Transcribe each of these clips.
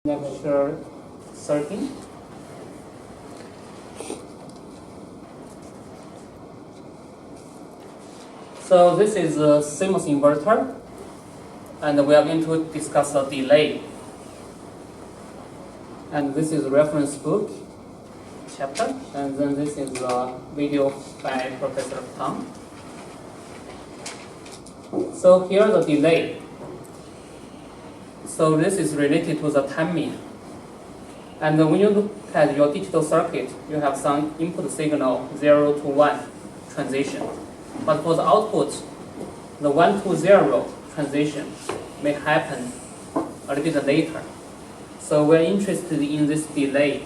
Lecture 13. So this is a CMOS inverter, and we are going to discuss the delay. And this is a reference book chapter, and then this is a video by Professor Tang. So here the delay. So this is related to the timing. And when you look at your digital circuit, you have some input signal 0 to 1 transition. But for the output, the 1 to 0 transition may happen a little bit later. So we're interested in this delay.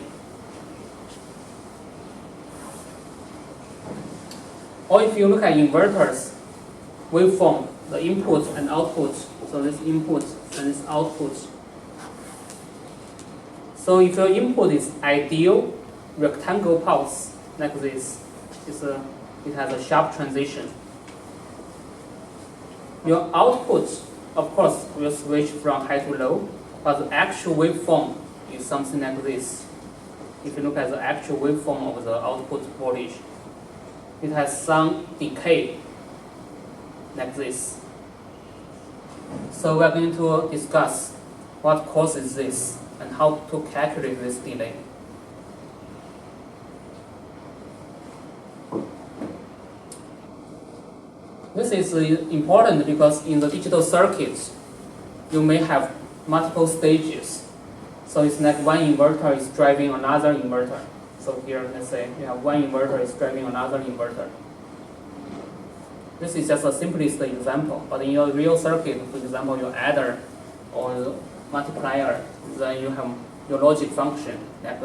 Or if you look at inverters, waveform, the input and output, so this input and this output. So if your input is ideal rectangle pulse like this, it has a sharp transition. Your output, of course, will switch from high to low, but the actual waveform is something like this. If you look at the actual waveform of the output voltage, it has some decay like this. So we are going to discuss what causes this and how to calculate this delay. This is important because in the digital circuits, you may have multiple stages. So it's like one inverter is driving another inverter. So here, let's say you have one inverter is driving another inverter. This is just a simplest example, but in your real circuit, for example, your adder or multiplier, then you have your logic function, like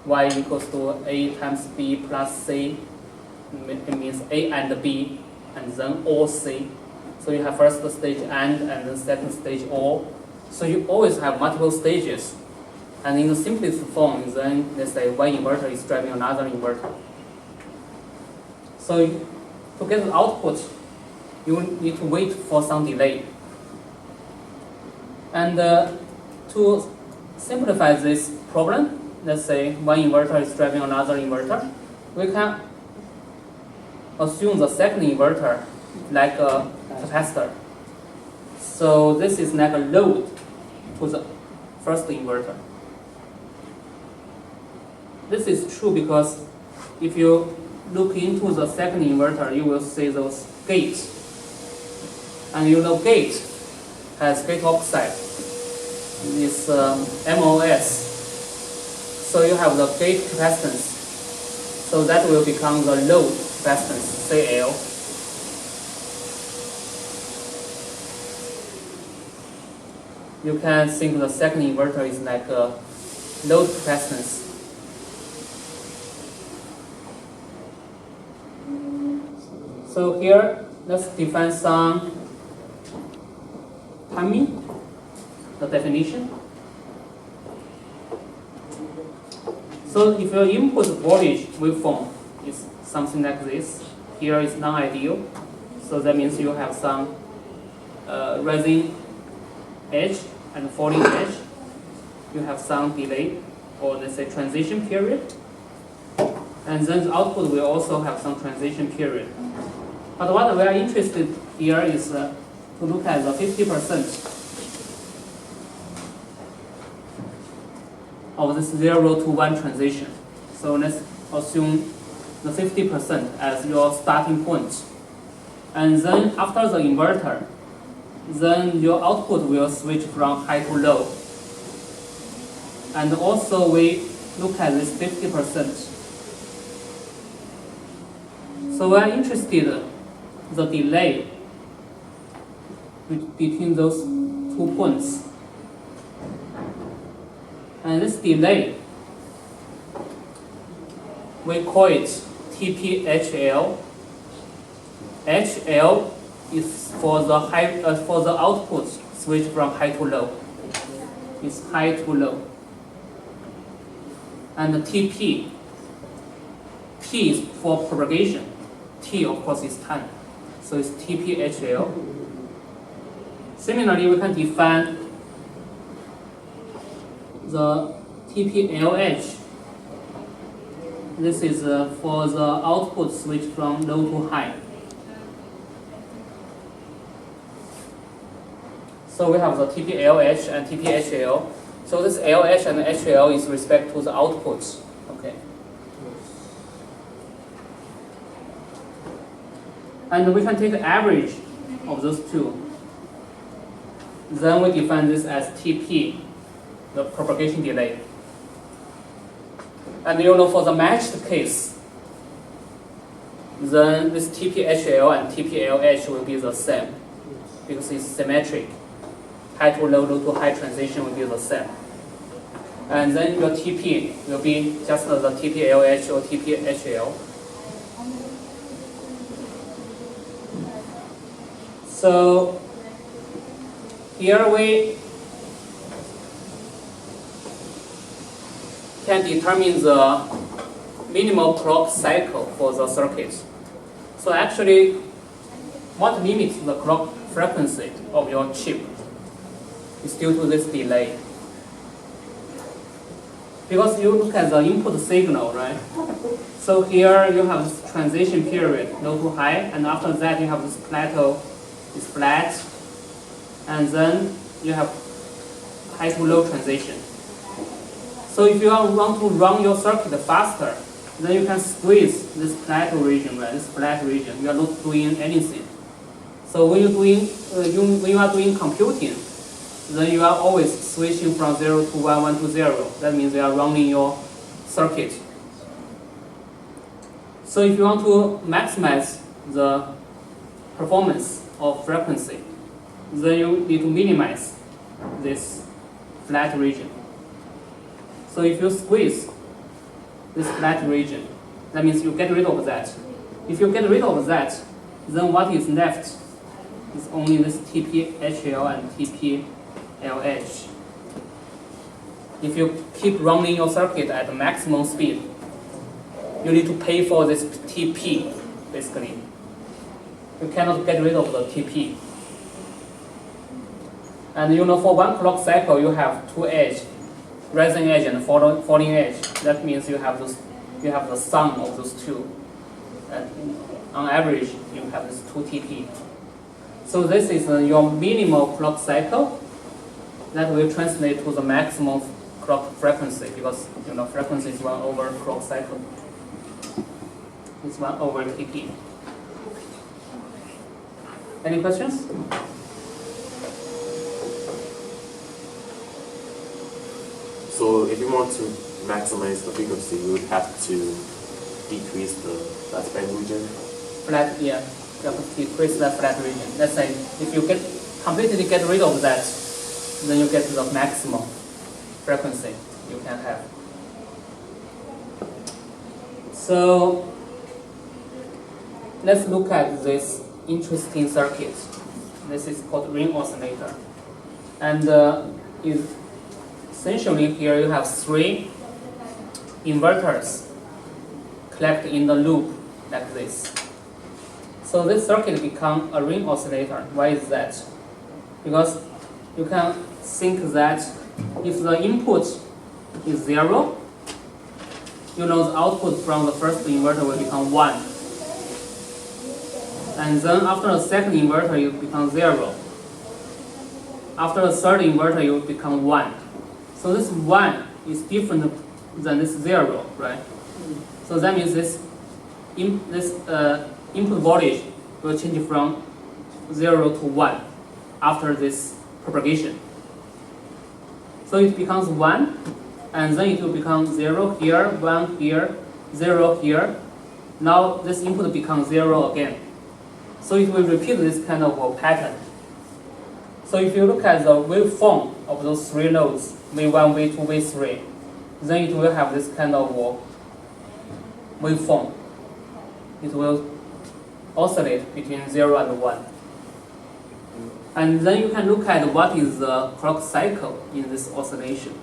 y equals to a times b plus c. It means a and b, and then or c. So you have first stage and then second stage or. So you always have multiple stages. And in the simplest form, then let's say one inverter is driving another inverter. So to get the output, you need to wait for some delay. And to simplify this problem, let's say one inverter is driving another inverter, we can assume the second inverter like a capacitor. So this is like a load to the first inverter. This is true because if you look into the second inverter, you will see those gates. And you know gate has gate oxide. It's MOS. So you have the gate capacitance. So that will become the load capacitance, CL. You can think the second inverter is like a load capacitance. So here, let's define some timing, the definition. So if your input voltage waveform is something like this, here is non-ideal. So that means you have some rising edge and falling edge. You have some delay, or let's say transition period. And then the output will also have some transition period. But what we are interested here is to look at the 50% of this 0 to 1 transition. So let's assume the 50% as your starting point. And then after the inverter, then your output will switch from high to low. And also we look at this 50%. So we are interested the delay between those 2 points. And this delay, we call it TPHL. HL is for the output switch from high to low. It's high to low. And the TP, P is for propagation. T, of course, is time. So it's TPHL. Similarly, we can define the TPLH. This is for the output switch from low to high. So we have the TPLH and TPHL. So this LH and HL is respect to the outputs. Okay. And we can take the average of those two. Then we define this as TP, the propagation delay. And you know, for the matched case, then this TPHL and TPLH will be the same because it's symmetric. High to low, low to high transition will be the same. And then your TP will be just the TPLH or TPHL. So here we can determine the minimal clock cycle for the circuit. So actually, what limits the clock frequency of your chip is due to this delay. Because you look at the input signal, right? So here you have this transition period, low to high, and after that you have this plateau, it's flat, and then you have high to low transition. So if you want to run your circuit faster, then you can squeeze this plateau region, right? This flat region. You are not doing anything. So when you are doing computing, then you are always switching from 0 to 1, 1 to 0. That means you are running your circuit. So if you want to maximize the performance of frequency, then you need to minimize this flat region. So if you squeeze this flat region, that means you get rid of that. If you get rid of that, then what is left is only this TPHL and TPLH. If you keep running your circuit at the maximum speed, you need to pay for this TP, basically. You cannot get rid of the TP. And you know, for one clock cycle, you have two edges, rising edge and falling edge. That means you have the sum of those two. And on average, you have this 2 TP. So this is your minimal clock cycle that will translate to the maximum clock frequency, because you know frequency is 1 over clock cycle. It's 1 over TP. Any questions? So if you want to maximize the frequency, you would have to decrease the flat band region? Flat, yeah. You have to decrease the flat region. Let's say if you completely get rid of that, then you get the maximum frequency you can have. So let's look at this interesting circuit. This is called ring oscillator. And essentially here you have 3 inverters collected in the loop like this. So this circuit becomes a ring oscillator. Why is that? Because you can think that if the input is 0, you know the output from the first inverter will become 1. And then after the second inverter, you become 0. After the third inverter, you become 1. So this 1 is different than this 0, right? So that means this input voltage will change from 0 to 1 after this propagation. So it becomes 1, and then it will become 0 here, 1 here, 0 here. Now this input becomes 0 again. So it will repeat this kind of a pattern. So if you look at the waveform of those 3 nodes, V1, V2, V3, then it will have this kind of waveform. It will oscillate between 0 and 1. And then you can look at what is the clock cycle in this oscillation.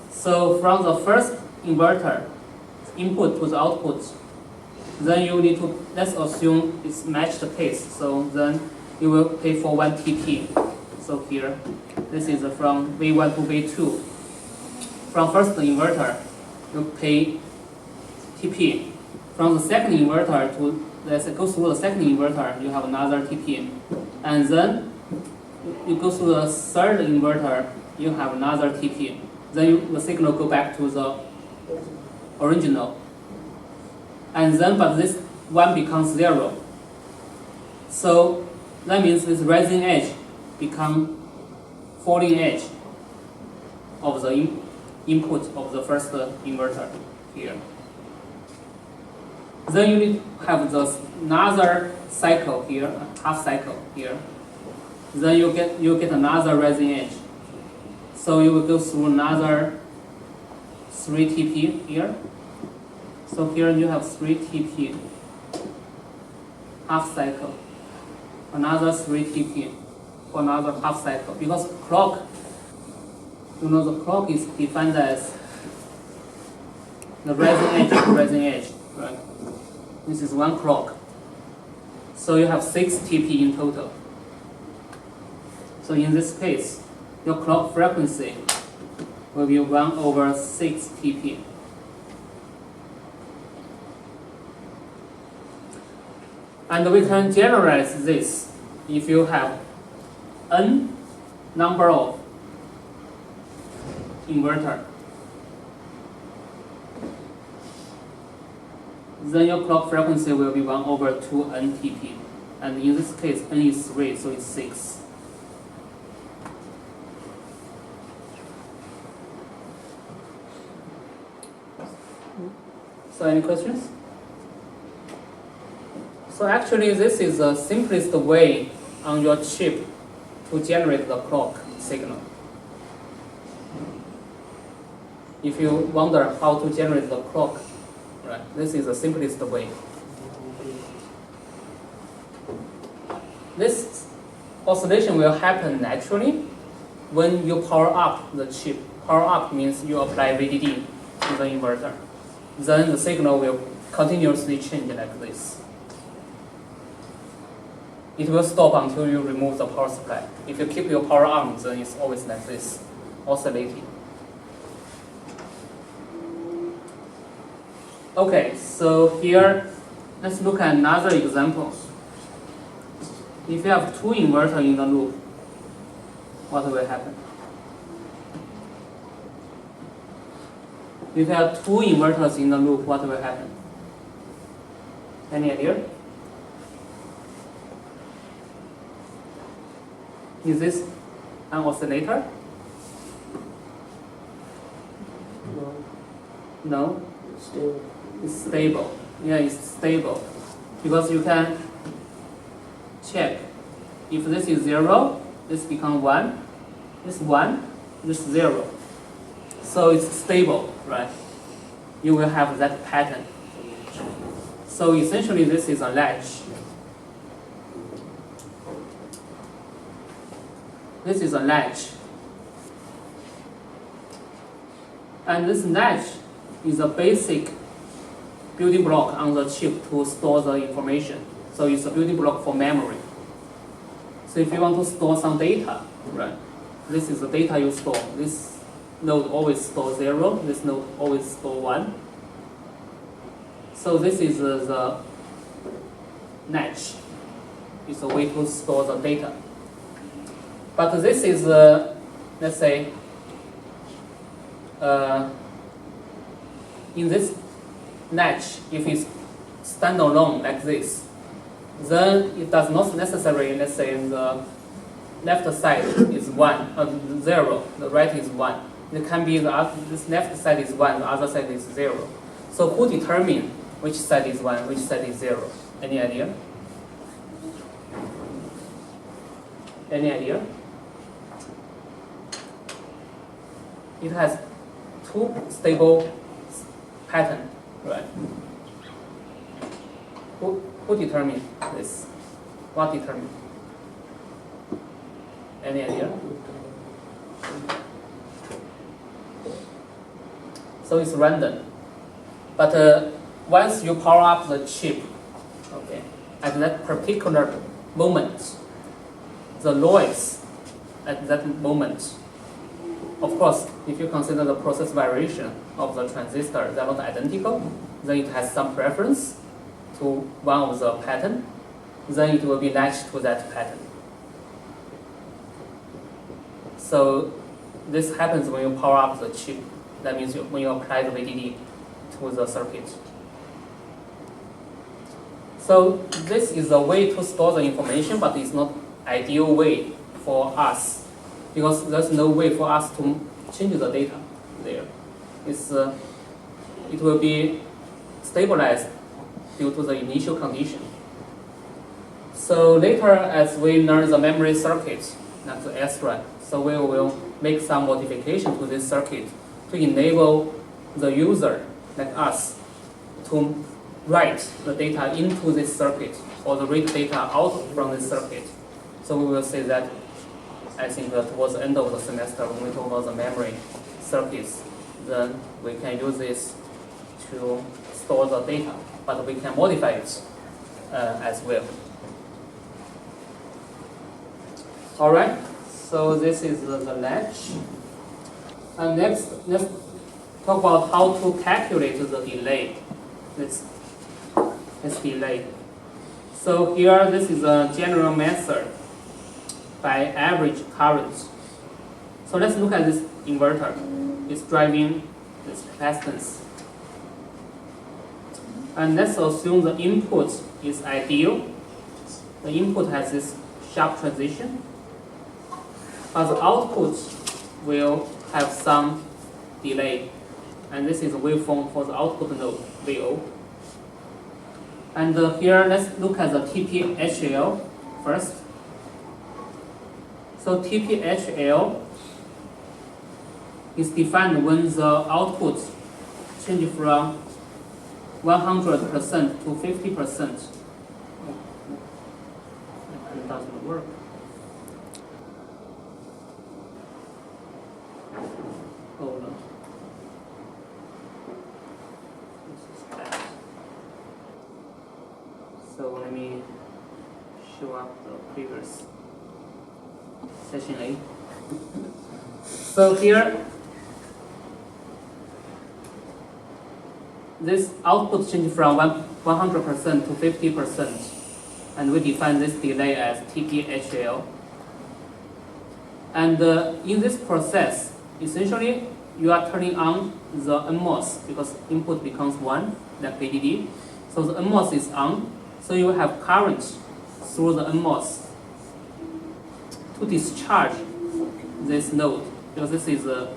So from the first inverter input to the output, then you need to, let's assume it's matched case. So then you will pay for 1 TP. So here, this is from V1 to V2. from first inverter, you pay TP. From the second inverter to, let's say, go through the second inverter, you have another TP. And then you go through the third inverter, you have another TP. Then the signal go back to the original. And then, but this one becomes 0. So that means this rising edge become falling edge of the input of the first inverter here. Then you need to have another cycle here, a half cycle here. Then you get another rising edge. So you will go through another 3 TP here. So here you have 3 TP, half cycle, another 3 TP for another half cycle. Because clock, you know, the clock is defined as the rising edge to rising edge, right? This is one clock. So you have 6 TP in total. So in this case, your clock frequency will be 1 over 6 TP. And we can generalize this if you have n number of inverter. Then your clock frequency will be 1 over 2n TP. And in this case, n is 3, so it's 6. So any questions? So actually this is the simplest way on your chip to generate the clock signal. If you wonder how to generate the clock, right, this is the simplest way. This oscillation will happen naturally when you power up the chip. Power up means you apply VDD to the inverter. Then the signal will continuously change like this. It will stop until you remove the power supply. If you keep your power on, then it's always like this, oscillating. Okay, so here, let's look at another example. If you have 2 inverters in the loop, what will happen? If you have 2 inverters in the loop, what will happen? Any idea? Is this an oscillator? No, No? it's still. It's stable. Yeah, it's stable. Because you can check. If this is 0, this becomes 1. This 1, this 0. So it's stable, right? You will have that pattern. So essentially this is a latch. This is a latch. And this latch is a basic building block on the chip to store the information. So it's a building block for memory. So if you want to store some data, right? This is the data you store. This node always store 0. This node always store 1. So this is the latch. It's a way to store the data. But this is, let's say, in this latch, if it's standalone like this, then it does not necessarily, let's say, the left side is 0, the right is 1. It can be this left side is 1, the other side is 0. So who determines which side is 1, which side is 0? Any idea? Any idea? It has 2 stable patterns, right? Who determines this? What determines? Any idea? So it's random. But once you power up the chip, okay, at that particular moment, the noise at that moment Of course, if you consider the process variation of the transistor, they're not identical, then it has some preference to one of the pattern, then it will be latched to that pattern. So this happens when you power up the chip. That means when you apply the VDD to the circuit. So this is a way to store the information, but it's not ideal way for us because there's no way for us to change the data there. It will be stabilized due to the initial condition. So later, as we learn the memory circuit, like the SRAM, so we will make some modification to this circuit to enable the user, like us, to write the data into this circuit or the read data out from this circuit. So we will see that, I think, towards the end of the semester when we talk about the memory circuits, then we can use this to store the data, but we can modify it as well. All right, so this is the latch. And next, let's talk about how to calculate the delay. This delay. So here, this is a general method by average current. So let's look at this inverter. It's driving this capacitance. And let's assume the input is ideal. The input has this sharp transition, but the output will have some delay. And this is a waveform for the output node, VO. And here, let's look at the TPHL first. So TPHL is defined when the output changes from 100% to 50%. It doesn't work. Hold on. This is bad. So let me show up the previous session A. So here, this output changes from 100% to 50%, and we define this delay as TPHL. And in this process, essentially, you are turning on the NMOS because input becomes 1, like VDD. So the NMOS is on, so you have current through the NMOS to discharge this node, because this is a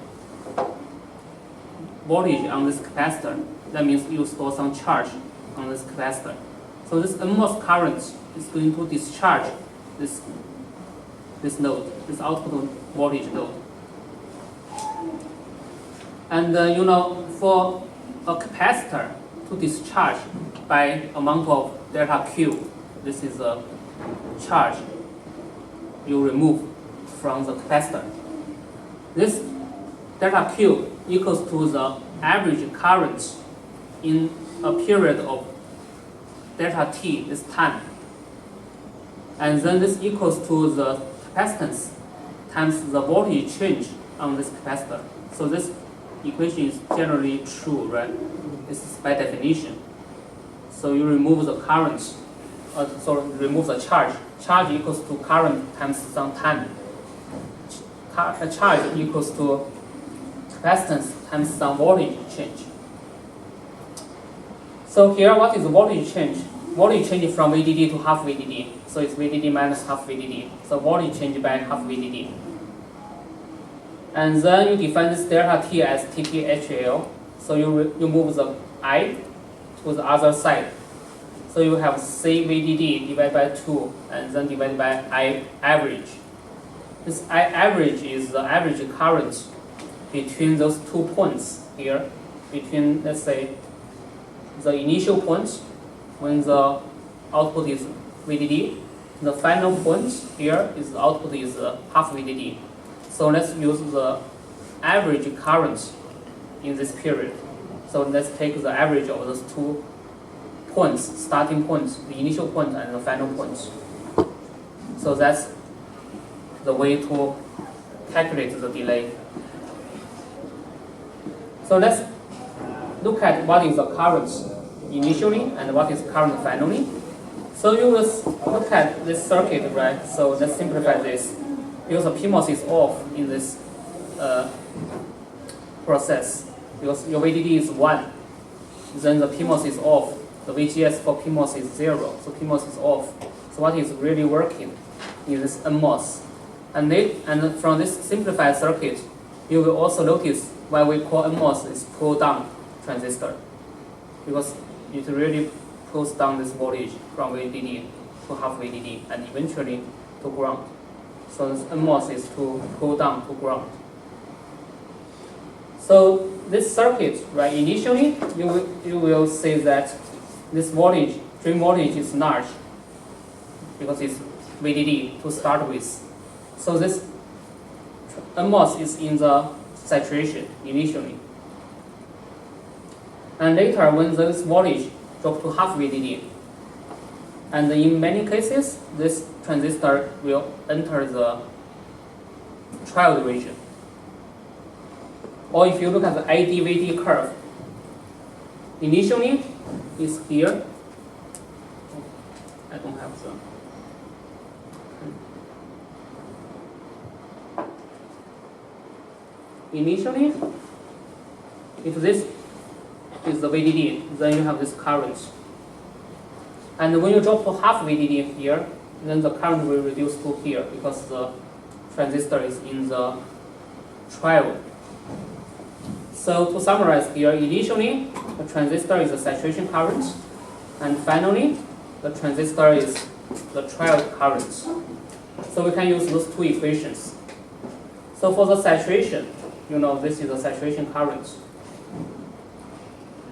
voltage on this capacitor. That means you store some charge on this capacitor. So this NMOS current is going to discharge this node, this output voltage node. And for a capacitor to discharge by amount of delta Q, this is a charge you remove from the capacitor. This delta Q equals to the average current in a period of delta T, this time. And then this equals to the capacitance times the voltage change on this capacitor. So this equation is generally true, right? This is by definition. So you remove the current, remove the charge. Charge equals to current times some time. Charge equals to capacitance times some voltage change. So here, what is the voltage change? Voltage change from VDD to half VDD. So it's VDD minus half VDD. So voltage change by half VDD. And then you define this delta T as TPHL. So you move the I to the other side. So you have C VDD divided by 2 and then divided by I average. This I average is the average current between those 2 points here, between, let's say, the initial point when the output is VDD. The final point here is the output is half VDD. So let's use the average current in this period. So let's take the average of those 2 points, starting points, the initial point and the final point. So that's the way to calculate the delay. So let's look at what is the current initially and what is current finally. So you will look at this circuit, right? So let's simplify this. Because the PMOS is off in this process, because your VDD is 1, then the PMOS is off. The VGS for PMOS is 0, so PMOS is off. So what is really working is this NMOS. And from this simplified circuit, you will also notice why we call NMOS is pull-down transistor, because it really pulls down this voltage from VDD to half VDD and eventually to ground. So this NMOS is to pull down to ground. So this circuit, right, initially you will see that this voltage, drain voltage is large because it's VDD to start with. So this NMOS is in the saturation initially. And later when this voltage drops to half VDD, and in many cases this transistor will enter the triode region. Or if you look at the IDVD curve, initially it's here. I don't have the. Initially, if this is the VDD, then you have this current. And when you drop to half VDD here, then the current will reduce to here because the transistor is in the triode. So to summarize here, initially the transistor is the saturation current, and finally the transistor is the triode current. So we can use those two equations. So for the saturation, you know this is the saturation current.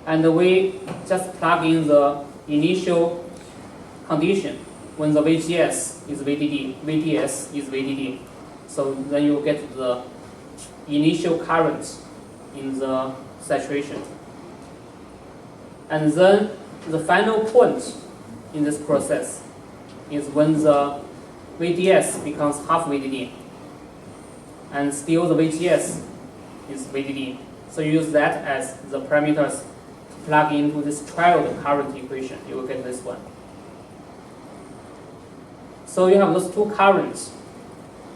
And we just plug in the initial condition when the VGS is VDD, VDS is VDD. So then you get the initial current in the saturation. And then the final point in this process is when the VDS becomes half VDD and still the VGS is VDD. So you use that as the parameters to plug into this triode current equation. You will get this one. So you have those two currents,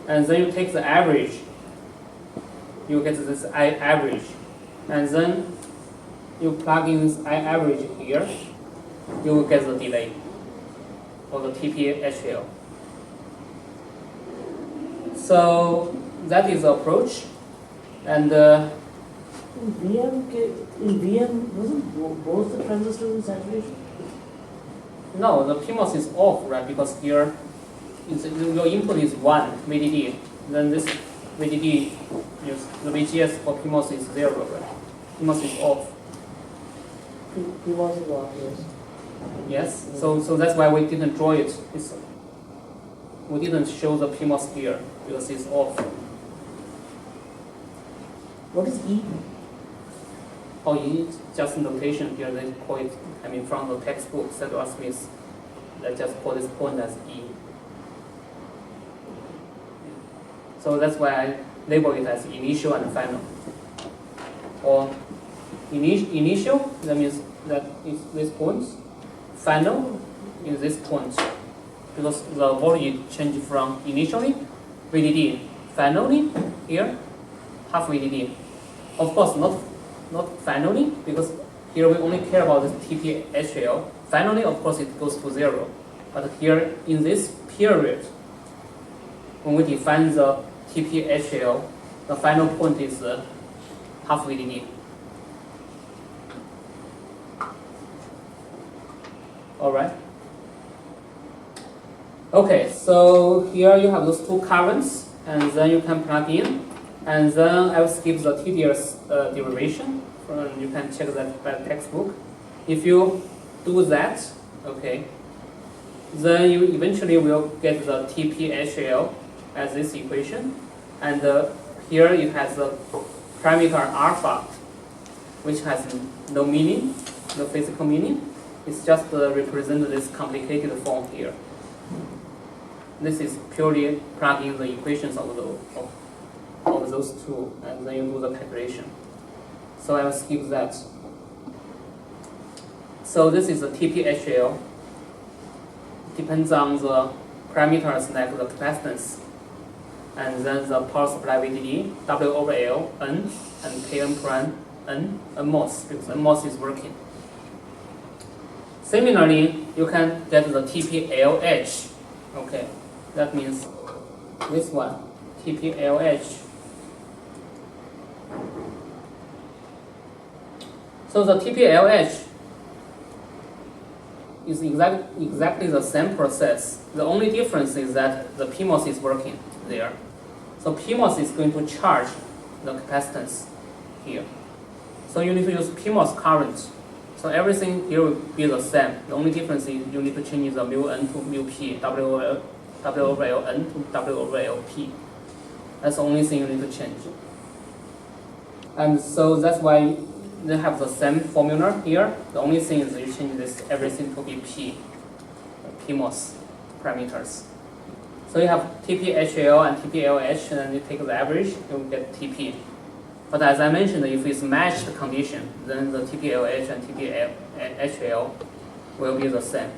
and then you take the average. You get this I average, and then you plug in this I average here. You will get the delay, or the TPHL. So that is the approach, and in VM, wasn't both the transistors in saturation? no, the PMOS is off, right? Because here, your input is 1 VDD, then this VDD, the VGS for PMOS is 0, right? PMOS is off. PMOS is off, yes. Yes, so that's why we didn't draw it. We didn't show the PMOS here because it's off. What is E? Oh, it's just notation here. They call it, I mean, from the textbook, Sedgwick Smith, they just call this point as E. So that's why I label it as initial and final. Or initial, that means that is this point. Final is this point. Because the voltage changed from initially, VDD, finally, here, half VDD. Of course, not finally, because here we only care about this TPHL. Finally, of course, it goes to 0. But here, in this period, when we define the TPHL, the final point is half VDD. All right. Okay, so here you have those two currents, and then you can plug in, and then I will skip the tedious derivation. You can check that by textbook. If you do that, okay, then you eventually will get the TPHL as this equation, and here it has the parameter alpha, which has no meaning, no physical meaning. It's just represent this complicated form here. This is purely plugging the equations of those two, and then you do the calculation. So I will skip that. So this is the TPHL. Depends on the parameters like the capacitance, and then the power supply VDD, W over L, N, and Kn prime, N MOS, because MOS is working. Similarly, you can get the TPLH. Okay, that means this one, TPLH. So the TPLH is exactly the same process. The only difference is that the PMOS is working there. So PMOS is going to charge the capacitance here. So you need to use PMOS current. So everything here will be the same. The only difference is you need to change the mu n to mu p, W over L n to W over L p. That's the only thing you need to change. And so that's why they have the same formula here. The only thing is you change this everything to be p, PMOS parameters. So you have TPHL and TPLH, and then you take the average, you will get TP. But as I mentioned, if it's matched condition, then the TPLH and TPHL will be the same.